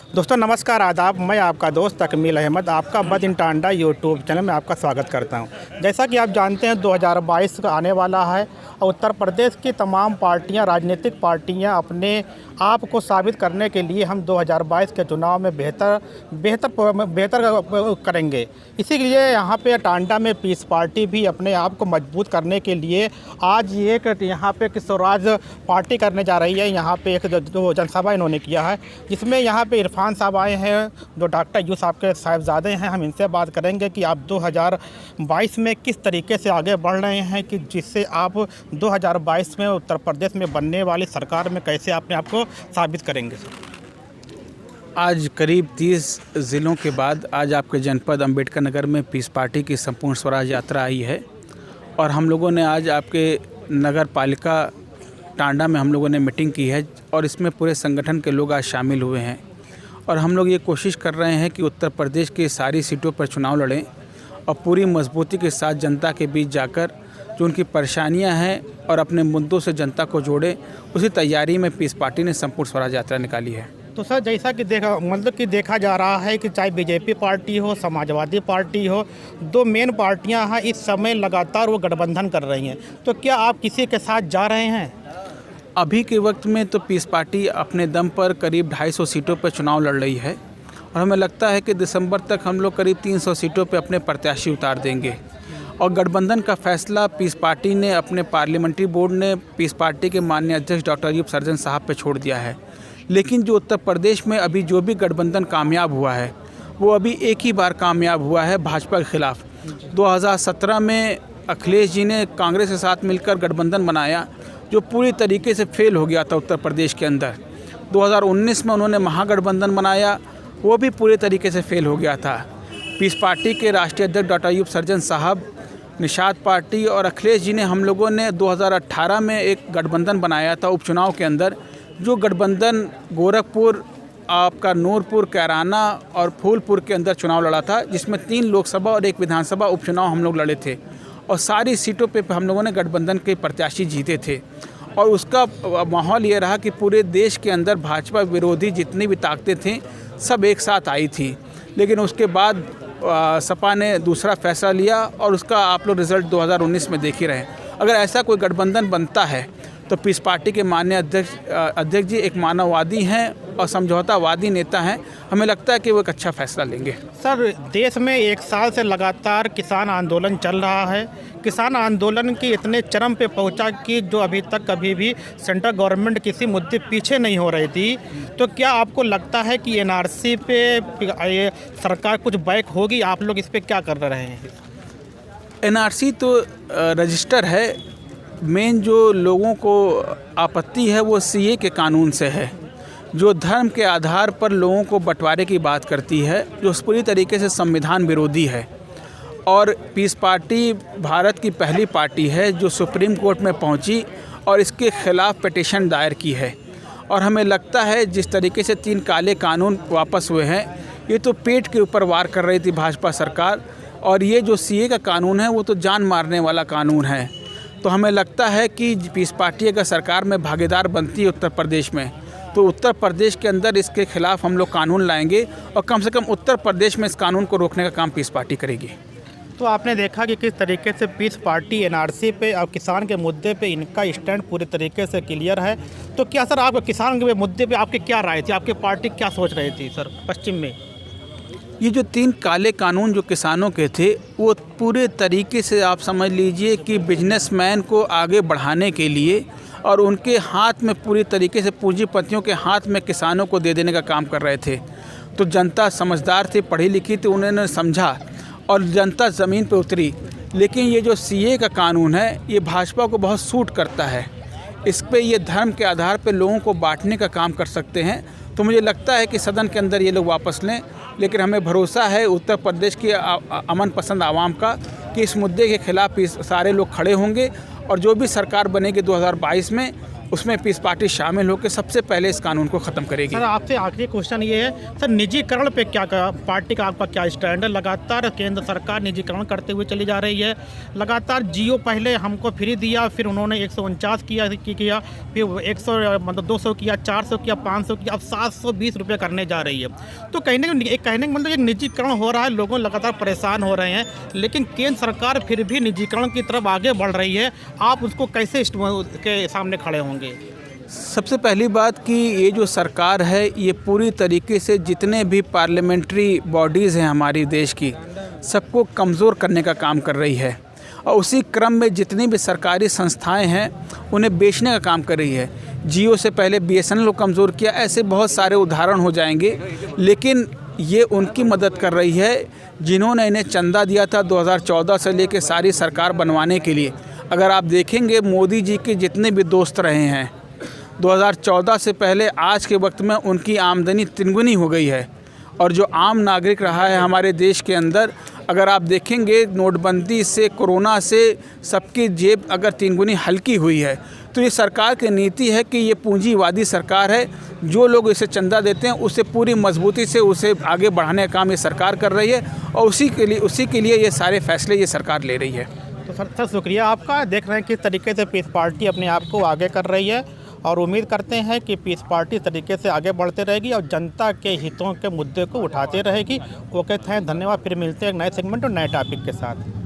दोस्तों नमस्कार आदाब। मैं आपका दोस्त तकमील अहमद आपका बद इन टांडा यूट्यूब चैनल में आपका स्वागत करता हूं। जैसा कि आप जानते हैं 2022 का आने वाला है और उत्तर प्रदेश की तमाम पार्टियां, राजनीतिक पार्टियां अपने आप को साबित करने के लिए हम 2022 के चुनाव में बेहतर करेंगे। इसीलिए यहाँ पे टांडा में पीस पार्टी भी अपने आप को मजबूत करने के लिए आज एक यहाँ पे स्वराज पार्टी करने जा रही है। यहाँ पे एक जो जनसभा इन्होंने किया है, जिसमें यहाँ पे इरफान साहब आए हैं जो डॉक्टर यूसुफ साहब के साहिबजादे हैं। हम इनसे बात करेंगे कि आप 2022 में किस तरीके से आगे बढ़ रहे हैं, कि जिससे आप 2022 में उत्तर प्रदेश में बनने वाली सरकार में कैसे अपने आप को साबित करेंगे। आज करीब 30 ज़िलों के बाद आज आपके जनपद अंबेडकर नगर में पीस पार्टी की संपूर्ण स्वराज यात्रा आई है और हम लोगों ने आज आपके नगर पालिका टांडा में हम लोगों ने मीटिंग की है और इसमें पूरे संगठन के लोग आज शामिल हुए हैं और हम लोग ये कोशिश कर रहे हैं कि उत्तर प्रदेश की सारी सीटों पर चुनाव लड़ें और पूरी मजबूती के साथ जनता के बीच जाकर जो उनकी परेशानियां हैं और अपने मुद्दों से जनता को जोड़े, उसी तैयारी में पीस पार्टी ने संपूर्ण स्वराज यात्रा निकाली है। तो सर, जैसा कि देखा जा रहा है कि चाहे बीजेपी पार्टी हो, समाजवादी पार्टी हो, दो मेन पार्टियां हैं इस समय लगातार वो गठबंधन कर रही हैं। तो क्या आप किसी के साथ जा रहे हैं? अभी के वक्त में तो पीस पार्टी अपने दम पर करीब 250 सीटों पर चुनाव लड़ रही है और हमें लगता है कि दिसंबर तक हम लोग करीब 300 सीटों पर अपने प्रत्याशी उतार देंगे। और गठबंधन का फैसला पीस पार्टी ने अपने पार्लियामेंट्री बोर्ड ने पीस पार्टी के माननीय अध्यक्ष डॉक्टर अयूब सर्जन साहब पे छोड़ दिया है। लेकिन जो उत्तर प्रदेश में अभी जो भी गठबंधन कामयाब हुआ है वो अभी एक ही बार कामयाब हुआ है भाजपा के खिलाफ। 2017 में अखिलेश जी ने कांग्रेस के साथ मिलकर गठबंधन बनाया जो पूरी तरीके से फेल हो गया था उत्तर प्रदेश के अंदर। 2019 में उन्होंने महागठबंधन बनाया, वो भी पूरे तरीके से फेल हो गया था। पीस पार्टी के राष्ट्रीय अध्यक्ष डॉक्टर अयूब सर्जन साहब, निषाद पार्टी और अखिलेश जी ने हम लोगों ने 2018 में एक गठबंधन बनाया था उपचुनाव के अंदर, जो गठबंधन गोरखपुर, आपका नूरपुर, कैराना और फूलपुर के अंदर चुनाव लड़ा था, जिसमें 3 लोकसभा और 1 विधानसभा उपचुनाव हम लोग लड़े थे और सारी सीटों पे हम लोगों ने गठबंधन के प्रत्याशी जीते थे। और उसका माहौल ये रहा कि पूरे देश के अंदर भाजपा विरोधी जितनी भी ताकतें थीं सब एक साथ आई थी। लेकिन उसके बाद सपा ने दूसरा फैसला लिया और उसका आप लोग रिज़ल्ट 2019 में देख ही रहे हैं। अगर ऐसा कोई गठबंधन बनता है तो पीस पार्टी के माननीय अध्यक्ष जी एक मानववादी हैं और समझौतावादी नेता हैं। हमें लगता है कि वो एक अच्छा फैसला लेंगे। सर, देश में 1 साल से लगातार किसान आंदोलन चल रहा है। किसान आंदोलन की इतने चरम पे पहुंचा कि जो अभी तक कभी भी सेंट्रल गवर्नमेंट किसी मुद्दे पीछे नहीं हो रही थी। तो क्या आपको लगता है कि एनआरसी पे सरकार कुछ बैक होगी? आप लोग इस पर क्या कर रहे हैं? एनआरसी तो रजिस्टर है। मेन जो लोगों को आपत्ति है वो सीए के कानून से है, जो धर्म के आधार पर लोगों को बंटवारे की बात करती है, जो पूरी तरीके से संविधान विरोधी है। और पीस पार्टी भारत की पहली पार्टी है जो सुप्रीम कोर्ट में पहुंची और इसके खिलाफ पिटीशन दायर की है। और हमें लगता है जिस तरीके से 3 काले कानून वापस हुए हैं, ये तो पेट के ऊपर वार कर रही थी भाजपा सरकार, और ये जो सीए का कानून है वो तो जान मारने वाला कानून है। तो हमें लगता है कि पीस पार्टी अगर सरकार में भागीदार बनती है उत्तर प्रदेश में, तो उत्तर प्रदेश के अंदर इसके खिलाफ हम लोग कानून लाएंगे और कम से कम उत्तर प्रदेश में इस कानून को रोकने का काम पीस पार्टी करेगी। तो आपने देखा कि किस तरीके से पीस पार्टी एनआरसी पे और किसान के मुद्दे पे इनका स्टैंड पूरे तरीके से क्लियर है। तो क्या सर, आप किसान के मुद्दे पे आपकी क्या राय थी? आपकी पार्टी क्या सोच रही थी सर पश्चिम में? ये जो 3 काले कानून जो किसानों के थे वो पूरे तरीके से आप समझ लीजिए कि बिजनेसमैन को आगे बढ़ाने के लिए और उनके हाथ में पूरी तरीके से पूंजीपतियों के हाथ में किसानों को दे देने का काम कर रहे थे। तो जनता समझदार थी, पढ़ी लिखी थी, उन्होंने समझा और जनता ज़मीन पे उतरी। लेकिन ये जो सीए का कानून है ये भाजपा को बहुत सूट करता है। इस पे ये धर्म के आधार पे लोगों को बांटने का काम कर सकते हैं। तो मुझे लगता है कि सदन के अंदर ये लोग वापस लें। लेकिन हमें भरोसा है उत्तर प्रदेश की अमन पसंद आवाम का कि इस मुद्दे के खिलाफ सारे लोग खड़े होंगे और जो भी सरकार बनेगी 2022 में उसमें पीस पार्टी शामिल होकर सबसे पहले इस कानून को ख़त्म करेगी। सर आपसे आखिरी क्वेश्चन ये है सर, निजीकरण पे क्या पार्टी का आपका क्या स्टैंड है? लगातार केंद्र सरकार निजीकरण करते हुए चली जा रही है। लगातार जियो पहले हमको फ्री दिया, फिर उन्होंने 149 किया, फिर 100 मतलब 200 किया, 400 किया, 500 किया, अब 720 रुपये करने जा रही है। तो कहने का मतलब एक निजीकरण हो रहा है, लोगों लगातार परेशान हो रहे हैं, लेकिन केंद्र सरकार फिर भी निजीकरण की तरफ आगे बढ़ रही है। आप उसको कैसे के सामने खड़े होंगे? सबसे पहली बात कि ये जो सरकार है ये पूरी तरीके से जितने भी पार्लियामेंट्री बॉडीज़ हैं हमारी देश की, सबको कमज़ोर करने का काम कर रही है और उसी क्रम में जितनी भी सरकारी संस्थाएं हैं उन्हें बेचने का काम कर रही है। जियो से पहले BSNL को कमज़ोर किया, ऐसे बहुत सारे उदाहरण हो जाएंगे, लेकिन ये उनकी मदद कर रही है जिन्होंने इन्हें चंदा दिया था 2014 से लेकर सारी सरकार बनवाने के लिए। अगर आप देखेंगे मोदी जी के जितने भी दोस्त रहे हैं 2014 से पहले आज के वक्त में उनकी आमदनी तिगुनी हो गई है। और जो आम नागरिक रहा है हमारे देश के अंदर, अगर आप देखेंगे नोटबंदी से, कोरोना से सबकी जेब अगर तिगुनी हल्की हुई है, तो ये सरकार की नीति है कि ये पूंजीवादी सरकार है। जो लोग इसे चंदा देते हैं उसे पूरी मजबूती से उसे आगे बढ़ाने का काम ये सरकार कर रही है और उसी के लिए ये सारे फैसले ये सरकार ले रही है। तो सर शुक्रिया आपका। देख रहे हैं किस तरीके से पीस पार्टी अपने आप को आगे कर रही है और उम्मीद करते हैं कि पीस पार्टी इस तरीके से आगे बढ़ते रहेगी और जनता के हितों के मुद्दे को उठाते रहेगी। ओके, धन्यवाद। फिर मिलते हैं एक नए सेगमेंट और नए टॉपिक के साथ।